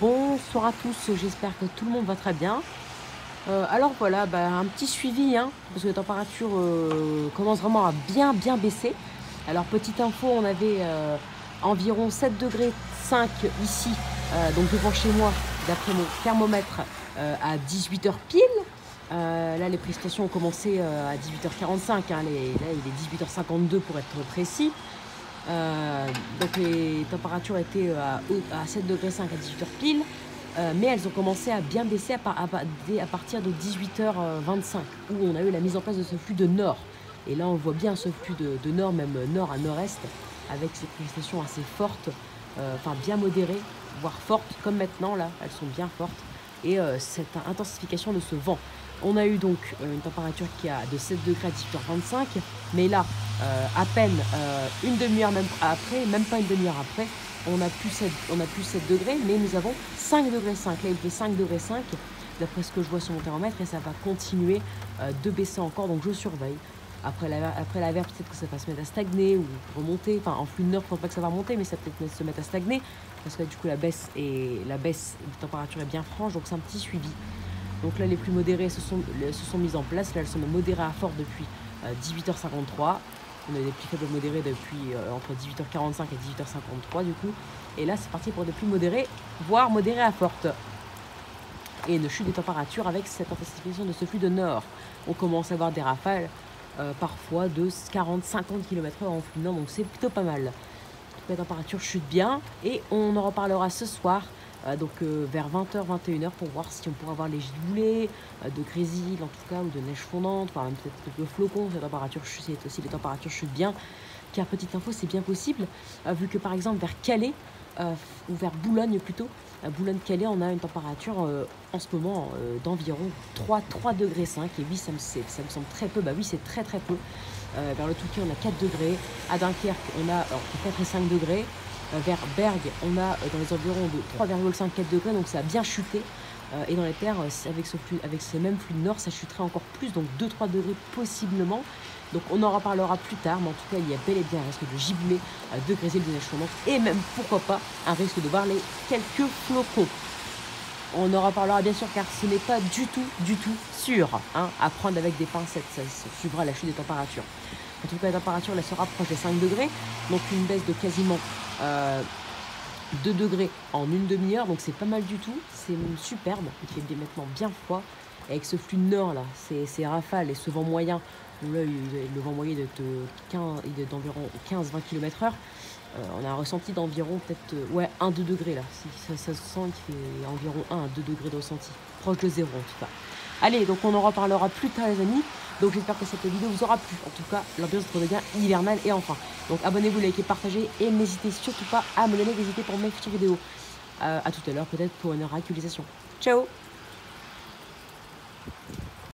Bonsoir à tous, j'espère que tout le monde va très bien. Alors voilà, un petit suivi, hein, parce que la température commence vraiment à bien baisser. Alors petite info, on avait environ 7 degrés 5 ici, donc devant chez moi, d'après mon thermomètre, à 18 h pile. Là, les précipitations ont commencé à 18 h 45, hein, là il est 18 h 52 pour être précis. Donc les températures étaient à 7 degrés 5 à 18 h pile, mais elles ont commencé à bien baisser à partir de 18 h 25, où on a eu la mise en place de ce flux de nord. Et là on voit bien ce flux de nord, même nord à nord-est, avec ces précipitations assez fortes, enfin bien modérées, voire fortes, comme maintenant là, elles sont bien fortes, et cette intensification de ce vent. On a eu donc une température qui a de 7 degrés à 18 h 25, mais là, à peine une demi-heure même après, même pas une demi-heure après, on a plus 7 degrés, mais nous avons 5 degrés 5. Là, il fait 5 degrés 5, d'après ce que je vois sur mon thermomètre, et ça va continuer de baisser encore, donc je surveille. Après la verre, peut-être que ça va se mettre à stagner ou remonter. Enfin, en flux de nord, je ne pense pas que ça va remonter, mais ça va peut-être se mettre à stagner, parce que là, du coup, la baisse de température est bien franche, donc c'est un petit suivi. Donc là, les plus modérées se sont mises en place. Là, elles sont modérées à fort depuis 18 h 53. On a des plus faibles modérés depuis entre 18 h 45 et 18 h 53 du coup. Et là, c'est parti pour des plus modérés, voire modérés à forte. Et une chute des températures avec cette intensification de ce flux de nord. On commence à avoir des rafales, parfois de 40-50 km/h en flux nord, donc c'est plutôt pas mal. La température chute bien et on en reparlera ce soir, vers 20 h 21 h, pour voir si on pourra avoir les giboulées, de grésil en tout cas, ou de neige fondante, enfin peut-être de flocons. Si les températures chutent bien, car petite info, c'est bien possible, vu que par exemple vers Calais, ou vers Boulogne plutôt, à Boulogne-Calais, on a une température en ce moment d'environ 3 degrés 5, et oui, ça me semble très peu. Bah oui, c'est très peu. Vers le Touquet, on a 4 degrés. À Dunkerque, on a 4 et 5 degrés. Vers Bergue, on a dans les environs de 3,5-4 degrés, donc ça a bien chuté. Et dans les terres, avec ce même flux de nord, ça chuterait encore plus, donc 2-3 degrés possiblement. Donc on en reparlera plus tard, mais en tout cas, il y a bel et bien un risque de giboulée, de grésil, de neige fondante, et même, pourquoi pas, un risque de voir quelques flocons. On en reparlera bien sûr, car ce n'est pas du tout sûr, hein, à prendre avec des pincettes. Ça suivra la chute des températures. En tout cas, la température là, se rapproche des 5 degrés, donc une baisse de quasiment 2 degrés en une demi-heure, donc c'est pas mal du tout. C'est superbe, il fait maintenant bien froid. Et avec ce flux de nord là, ces rafales et ce vent moyen, où là le vent moyen est d'environ 15-20 km/h. On a un ressenti d'environ peut-être 1-2 degrés là. Ça se sent qu'il fait environ 1 à 2 degrés de ressenti. Proche de zéro en tout cas. Allez, donc on en reparlera plus tard les amis. Donc j'espère que cette vidéo vous aura plu. En tout cas, l'ambiance redevient hivernale et enfin. Donc abonnez-vous, likez, partagez et n'hésitez surtout pas à me donner des idées pour mes futures vidéos. À tout à l'heure peut-être pour une réactualisation. Ciao!